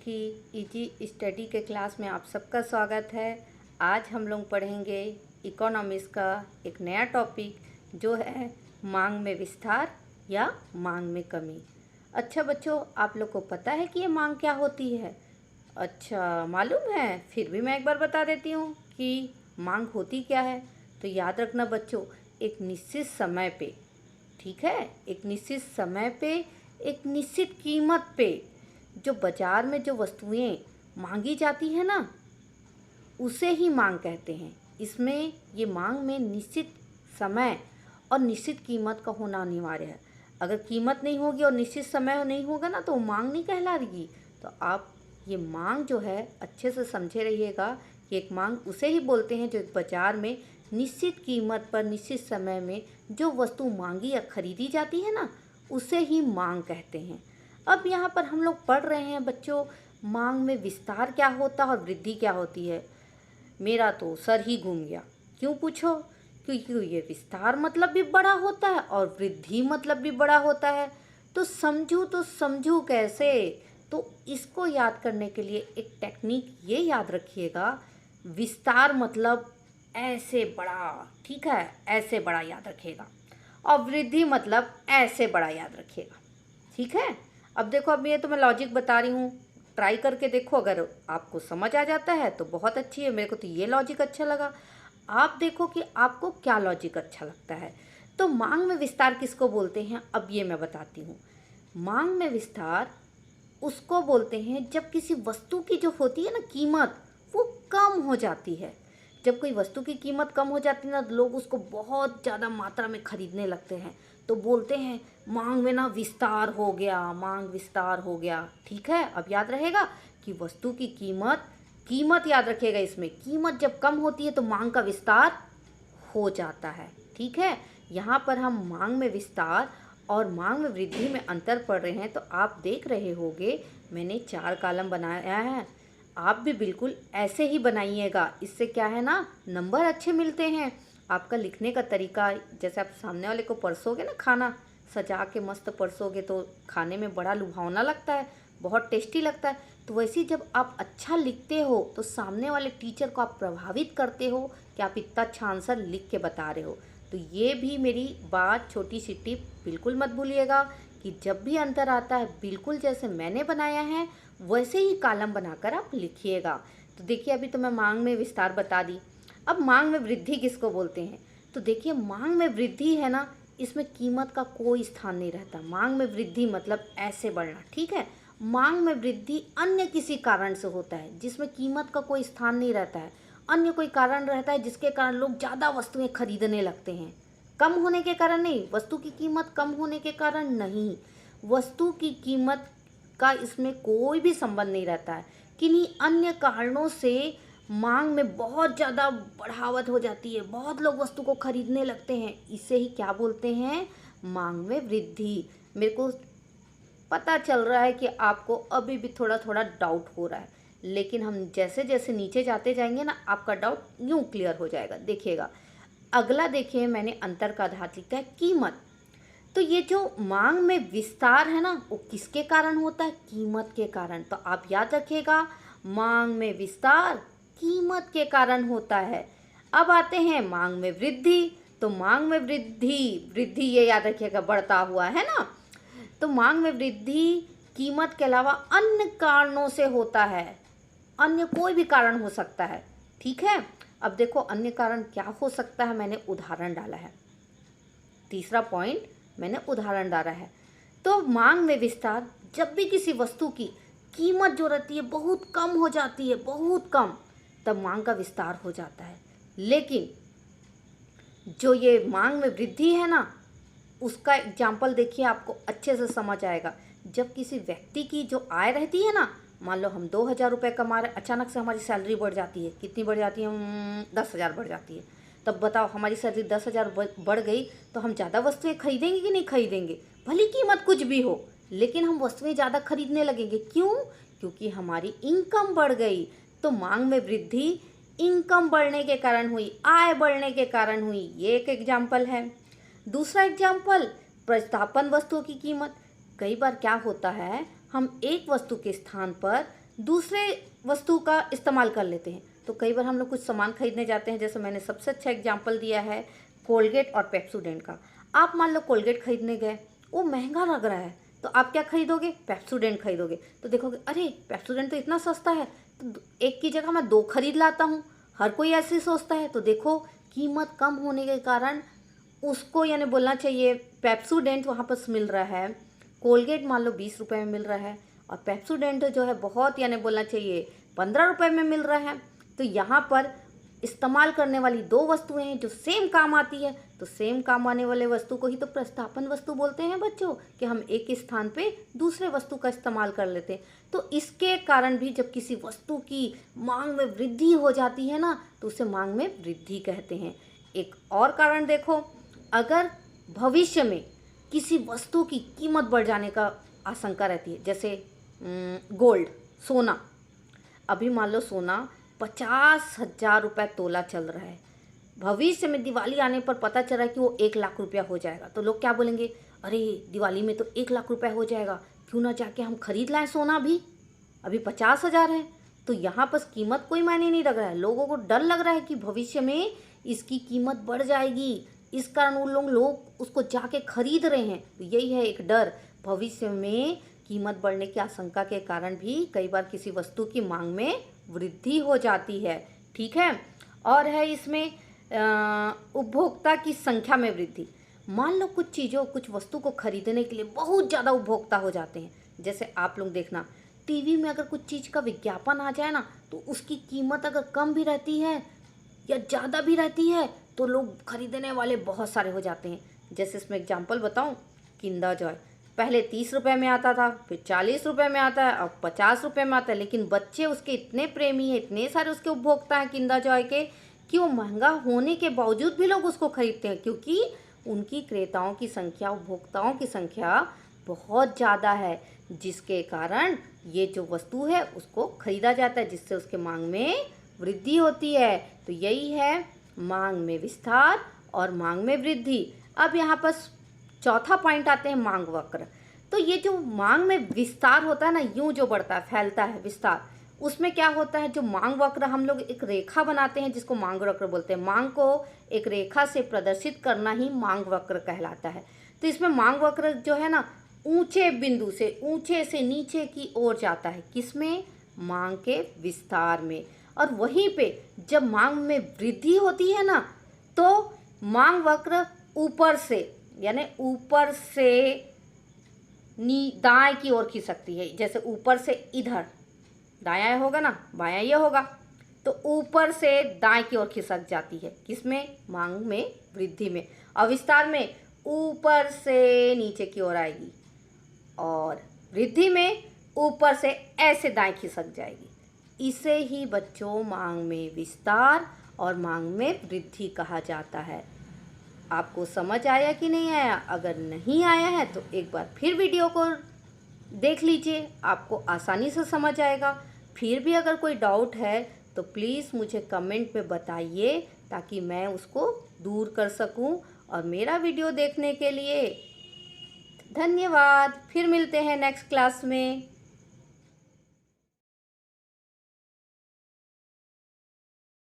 की easy study के class में आप सबका स्वागत है। आज हम लोग पढ़ेंगे इकोनॉमिक्स का एक नया टॉपिक जो है मांग में विस्तार या मांग में कमी। अच्छा बच्चों, आप लोग को पता है कि ये मांग क्या होती है? अच्छा मालूम है? फिर भी मैं एक बार बता देती हूँ कि मांग होती क्या है। तो याद रखना बच्चों, एक निश्चित समय पे, ठीक है, एक निश्चित समय पे एक निश्चित कीमत पे जो बाजार में जो वस्तुएं मांगी जाती है ना, उसे ही मांग कहते हैं। इसमें ये मांग में निश्चित समय और निश्चित कीमत का होना अनिवार्य है। अगर कीमत नहीं होगी और निश्चित समय नहीं होगा ना, तो मांग नहीं कहलाएगी। तो आप ये मांग जो है अच्छे से समझे रहिएगा कि एक मांग उसे ही बोलते हैं जो एक बाजार में निश्चित कीमत पर निश्चित समय में जो वस्तु मांगी या खरीदी जाती है ना, उसे ही मांग कहते हैं। अब यहाँ पर हम लोग पढ़ रहे हैं बच्चों, मांग में विस्तार क्या होता है और वृद्धि क्या होती है। मेरा तो सर ही घूम गया। क्यों पूछो? क्योंकि ये विस्तार मतलब भी बड़ा होता है और वृद्धि मतलब भी बड़ा होता है। तो समझू कैसे? तो इसको याद करने के लिए एक टेक्निक ये याद रखिएगा, विस्तार मतलब ऐसे बड़ा, ठीक है, ऐसे बड़ा याद रखिएगा, और वृद्धि मतलब ऐसे बड़ा याद रखिएगा, ठीक है। अब देखो, अब ये तो मैं लॉजिक बता रही हूँ, ट्राई करके देखो। अगर आपको समझ आ जाता है तो बहुत अच्छी है। मेरे को तो ये लॉजिक अच्छा लगा। आप देखो कि आपको क्या लॉजिक अच्छा लगता है। तो मांग में विस्तार किसको बोलते हैं, अब ये मैं बताती हूँ। मांग में विस्तार उसको बोलते हैं जब किसी वस्तु की जो होती है ना कीमत, वो कम हो जाती है। जब कोई वस्तु की कीमत कम हो जाती है ना, लोग उसको बहुत ज़्यादा मात्रा में खरीदने लगते हैं, तो बोलते हैं मांग में ना विस्तार हो गया, मांग विस्तार हो गया, ठीक है। अब याद रहेगा कि वस्तु की कीमत याद रखिएगा। इसमें कीमत जब कम होती है तो मांग का विस्तार हो जाता है, ठीक है। यहाँ पर हम मांग में विस्तार और मांग में वृद्धि में अंतर पढ़ रहे हैं। तो आप देख रहे होंगे मैंने 4 कॉलम बनाया है। आप भी बिल्कुल ऐसे ही बनाइएगा। इससे क्या है ना, नंबर अच्छे मिलते हैं। आपका लिखने का तरीका, जैसे आप सामने वाले को परसोगे ना, खाना सजा के मस्त परसोगे तो खाने में बड़ा लुभावना लगता है, बहुत टेस्टी लगता है। तो वैसे जब आप अच्छा लिखते हो तो सामने वाले टीचर को आप प्रभावित करते हो कि आप इतना अच्छा आंसर लिख के बता रहे हो। तो ये भी मेरी बात, छोटी सी टिप बिल्कुल मत भूलिएगा कि जब भी अंतर आता है, बिल्कुल जैसे मैंने बनाया है वैसे ही कॉलम बनाकर आप लिखिएगा। तो देखिए, अभी तो मैं मांग में विस्तार बता दी। अब मांग में वृद्धि किसको बोलते हैं? तो देखिए, मांग में वृद्धि है ना, इसमें कीमत का कोई स्थान नहीं रहता। मांग में वृद्धि मतलब ऐसे बढ़ना, ठीक है। मांग में वृद्धि अन्य किसी कारण से होता है जिसमें कीमत का कोई स्थान नहीं रहता है। अन्य कोई कारण रहता है जिसके कारण लोग ज़्यादा वस्तुएं खरीदने लगते हैं। कम होने के कारण नहीं, वस्तु की कीमत कम होने के कारण नहीं, वस्तु की कीमत का इसमें कोई भी संबंध नहीं रहता है। किन्हीं अन्य कारणों से मांग में बहुत ज़्यादा बढ़ावत हो जाती है, बहुत लोग वस्तु को खरीदने लगते हैं। इसे ही क्या बोलते हैं? मांग में वृद्धि। मेरे को पता चल रहा है कि आपको अभी भी थोड़ा थोड़ा डाउट हो रहा है, लेकिन हम जैसे जैसे नीचे जाते जाएंगे ना, आपका डाउट यूँ क्लियर हो जाएगा। देखिएगा, अगला देखिए, मैंने अंतर का आधार लिखा है कीमत। तो ये जो मांग में विस्तार है ना, वो किसके कारण होता है? कीमत के कारण। तो आप याद रखिएगा, मांग में विस्तार कीमत के कारण होता है। अब आते हैं मांग में वृद्धि। तो मांग में वृद्धि ये याद रखिएगा, बढ़ता हुआ है ना। तो मांग में वृद्धि कीमत के अलावा अन्य कारणों से होता है। अन्य कोई भी कारण हो सकता है, ठीक है। अब देखो अन्य कारण क्या हो सकता है, मैंने उदाहरण डाला है। तीसरा पॉइंट मैंने उदाहरण डाला है। तो मांग में विस्तार, जब भी किसी वस्तु की कीमत जो रहती है बहुत कम हो जाती है, बहुत कम, तब मांग का विस्तार हो जाता है। लेकिन जो ये मांग में वृद्धि है ना, उसका एग्जाम्पल देखिए, आपको अच्छे से समझ आएगा। जब किसी व्यक्ति की जो आय रहती है ना, मान लो हम 2,000 रुपये कमा रहे, अचानक से हमारी सैलरी बढ़ जाती है। कितनी बढ़ जाती है? 10,000 बढ़ जाती है। तब बताओ, हमारी सैलरी 10,000 बढ़ गई तो हम ज़्यादा वस्तुएं खरीदेंगे कि नहीं खरीदेंगे? भली कीमत कुछ भी हो, लेकिन हम वस्तुएं ज़्यादा खरीदने लगेंगे। क्यों? क्योंकि हमारी इनकम बढ़ गई। तो मांग में वृद्धि इनकम बढ़ने के कारण हुई, आय बढ़ने के कारण हुई। ये एक एग्जाम्पल है। दूसरा एग्जाम्पल, प्रतिस्थापन वस्तुओं की कीमत। कई बार क्या होता है, हम एक वस्तु के स्थान पर दूसरे वस्तु का इस्तेमाल कर लेते हैं। तो कई बार हम लोग कुछ सामान खरीदने जाते हैं, जैसे मैंने सबसे अच्छा एग्जाम्पल दिया है कोलगेट और पेप्सोडेंट का। आप मान लो कोलगेट खरीदने गए, वो महंगा लग रहा है, तो आप क्या खरीदोगे? पेप्सोडेंट खरीदोगे। तो देखोगे अरे पेप्सोडेंट तो इतना सस्ता है, तो एक की जगह मैं 2 खरीद लाता हूँ। हर कोई ऐसे ही सोचता है। तो देखो कीमत कम होने के कारण उसको यानी बोलना चाहिए पेप्सोडेंट वहाँ पर मिल रहा है, कोलगेट मान लो 20 रुपये में मिल रहा है, और पेप्सोडेंट जो है बहुत यानी बोलना चाहिए 15 रुपये में मिल रहा है। तो यहाँ पर इस्तेमाल करने वाली 2 वस्तुएं हैं जो सेम काम आती है, तो सेम काम आने वाले वस्तु को ही तो प्रतिस्थापन वस्तु बोलते हैं बच्चों, कि हम एक स्थान पे दूसरे वस्तु का इस्तेमाल कर लेते हैं। तो इसके कारण भी जब किसी वस्तु की मांग में वृद्धि हो जाती है ना, तो उसे मांग में वृद्धि कहते हैं। एक और कारण देखो, अगर भविष्य में किसी वस्तु की कीमत बढ़ जाने का आशंका रहती है, जैसे गोल्ड, सोना। अभी मान लो सोना 50,000 रुपये तोला चल रहा है, भविष्य में दिवाली आने पर पता चला कि वो 1 लाख रुपया हो जाएगा, तो लोग क्या बोलेंगे? अरे दिवाली में तो 1 लाख रुपया हो जाएगा, क्यों ना जाके हम खरीद लाएं सोना भी, अभी 50,000 है। तो यहाँ पर कीमत कोई मायने नहीं रख रहा है, लोगों को डर लग रहा है कि भविष्य में इसकी कीमत बढ़ जाएगी, इस कारण उन लोग उसको जाके खरीद रहे हैं। तो यही है एक डर, भविष्य में कीमत बढ़ने की आशंका के कारण भी कई बार किसी वस्तु की मांग में वृद्धि हो जाती है। ठीक है। और है इसमें उपभोक्ता की संख्या में वृद्धि। मान लो कुछ चीज़ों कुछ वस्तु को खरीदने के लिए बहुत ज़्यादा उपभोक्ता हो जाते हैं। जैसे आप लोग देखना टीवी में अगर कुछ चीज़ का विज्ञापन आ जाए ना, तो उसकी कीमत अगर कम भी रहती है या ज़्यादा भी रहती है तो लोग खरीदने वाले बहुत सारे हो जाते हैं। जैसे इसमें एग्जाम्पल बताऊँ, किंडर जॉय पहले 30 रुपये में आता था, फिर 40 रुपये में आता है, अब 50 रुपये में आता है, लेकिन बच्चे उसके इतने प्रेमी हैं, इतने सारे उसके उपभोक्ता हैं किंडर जॉय के, कि वो महंगा होने के बावजूद भी लोग उसको खरीदते हैं, क्योंकि उनकी क्रेताओं की संख्या, उपभोक्ताओं की संख्या बहुत ज़्यादा है, जिसके कारण ये जो वस्तु है उसको खरीदा जाता है, जिससे उसके मांग में वृद्धि होती है। तो यही है मांग में विस्तार और मांग में वृद्धि। अब यहाँ पर चौथा पॉइंट आते हैं मांग वक्र। तो ये जो मांग में विस्तार होता है ना, यूं जो बढ़ता है, फैलता है, विस्तार, उसमें क्या होता है, जो मांग वक्र हम लोग एक रेखा बनाते हैं जिसको मांग वक्र बोलते हैं। मांग को एक रेखा से प्रदर्शित करना ही मांग वक्र कहलाता है। तो इसमें मांग वक्र जो है ना, ऊंचे बिंदु से, ऊंचे से नीचे की ओर जाता है, किसमें? मांग के विस्तार में। और वहीं पे जब मांग में वृद्धि होती है ना, तो मांग वक्र ऊपर से यानी ऊपर से दाएं की ओर खिसकती है। जैसे ऊपर से इधर दायां होगा ना, बायां ये होगा, तो ऊपर से दाएं की ओर खिसक जाती है, किसमें? मांग में वृद्धि में। और विस्तार में ऊपर से नीचे की ओर आएगी, और वृद्धि में ऊपर से ऐसे दाएं खिसक जाएगी। इसे ही बच्चों मांग में विस्तार और मांग में वृद्धि कहा जाता है। आपको समझ आया कि नहीं आया? अगर नहीं आया है तो एक बार फिर वीडियो को देख लीजिए, आपको आसानी से समझ आएगा। फिर भी अगर कोई डाउट है तो प्लीज़ मुझे कमेंट में बताइए, ताकि मैं उसको दूर कर सकूं। और मेरा वीडियो देखने के लिए धन्यवाद। फिर मिलते हैं नेक्स्ट क्लास में।